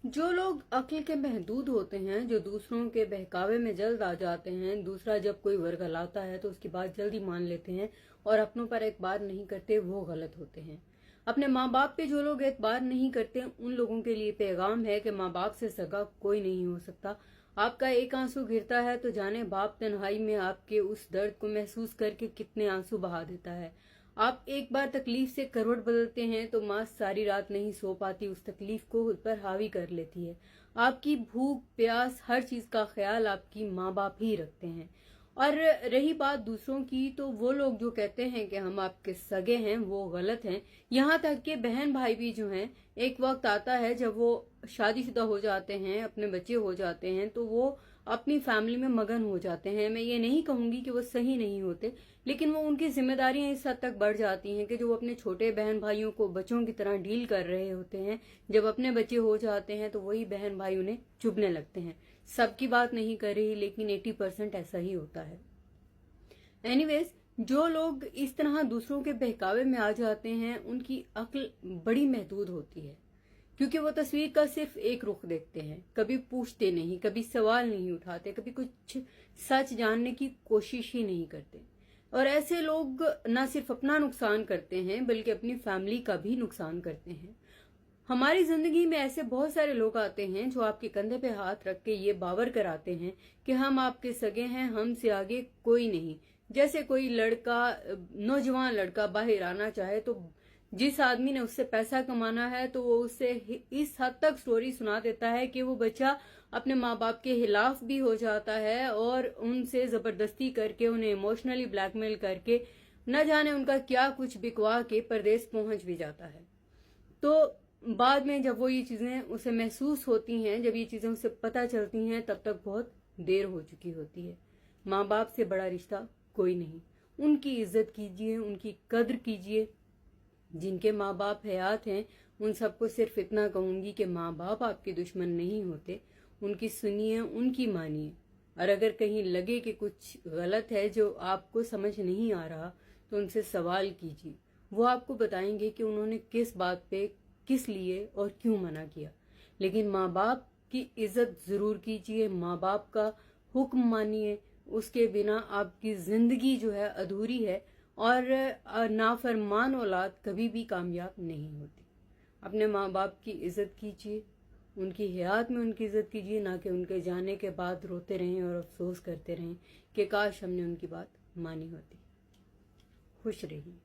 जो लोग अक्ल के महदूद होते हैं, जो दूसरों के बहकावे में जल्द आ जाते हैं, दूसरा जब कोई वर्गलाता है तो उसकी बात जल्दी मान लेते हैं और अपनों पर एतबार नहीं करते, वो गलत होते हैं। अपने माँ बाप पे जो लोग एतबार नहीं करते, उन लोगों के लिए पैगाम है कि माँ बाप से सगा कोई नहीं हो सकता। आपका एक आंसू गिरता है तो जाने बाप तन्हाई में आपके उस दर्द को महसूस करके कितने आंसू बहा देता है। आप एक बार तकलीफ से करवट बदलते हैं तो माँ सारी रात नहीं सो पाती, उस तकलीफ को खुद पर हावी कर लेती है। आपकी भूख प्यास हर चीज का ख्याल आपकी माँ बाप ही रखते हैं। और रही बात दूसरों की, तो वो लोग जो कहते हैं कि हम आपके सगे हैं, वो गलत हैं। यहाँ तक कि बहन भाई भी जो हैं, एक वक्त आता है जब वो शादीशुदा हो जाते हैं, अपने बच्चे हो जाते हैं, तो वो अपनी फैमिली में मगन हो जाते हैं। मैं ये नहीं कहूंगी कि वो सही नहीं होते, लेकिन वो उनकी जिम्मेदारियां इस हद तक बढ़ जाती हैं कि जो वो अपने छोटे बहन भाइयों को बच्चों की तरह डील कर रहे होते हैं, जब अपने बच्चे हो जाते हैं तो वही बहन भाई उन्हें चुभने लगते हैं। सबकी बात नहीं कर रही, लेकिन 80% ऐसा ही होता है। एनीवेज, जो लोग इस तरह दूसरों के बहकावे में आ जाते हैं, उनकी अक्ल बड़ी महदूद होती है, क्योंकि वो तस्वीर का सिर्फ एक रुख देखते हैं, कभी पूछते नहीं, कभी सवाल नहीं उठाते, कभी कुछ सच जानने की कोशिश ही नहीं करते। और ऐसे लोग न सिर्फ अपना नुकसान करते हैं, बल्कि अपनी फैमिली का भी नुकसान करते हैं। हमारी जिंदगी में ऐसे बहुत सारे लोग आते हैं जो आपके कंधे पे हाथ रख के ये बावर कराते हैं कि हम आपके सगे हैं, हमसे आगे कोई नहीं। जैसे कोई लड़का, नौजवान लड़का बाहर आना चाहे तो जिस आदमी ने उससे पैसा कमाना है तो वो उससे इस हद तक स्टोरी सुना देता है कि वो बच्चा अपने माँ बाप के खिलाफ भी हो जाता है और उनसे जबरदस्ती करके, उन्हें इमोशनली ब्लैकमेल करके, न जाने उनका क्या कुछ बिकवा के परदेश पहुंच भी जाता है। तो बाद में जब वो ये चीजें उसे महसूस होती हैं, जब ये चीजें उसे पता चलती हैं, तब तक बहुत देर हो चुकी होती है। माँ बाप से बड़ा रिश्ता कोई नहीं। उनकी इज्जत कीजिए, उनकी कद्र कीजिए। जिनके माँ बाप हयात हैं, उन सबको सिर्फ इतना कहूंगी कि माँ बाप आपके दुश्मन नहीं होते, उनकी सुनिए, उनकी मानिए। और अगर कहीं लगे कि कुछ गलत है जो आपको समझ नहीं आ रहा, तो उनसे सवाल कीजिए। वो आपको बताएंगे कि उन्होंने किस बात पे, किस लिए और क्यों मना किया। लेकिन माँ बाप की इज्जत जरूर कीजिए, माँ बाप का हुक्म मानिए। उसके बिना आपकी जिंदगी जो है अधूरी है, और नाफरमान औलाद कभी भी कामयाब नहीं होती। अपने माँ बाप की इज्जत कीजिए, उनकी हयात में उनकी इज्जत कीजिए, ना कि उनके जाने के बाद रोते रहें और अफसोस करते रहें कि काश हमने उनकी बात मानी होती। खुश रहिए।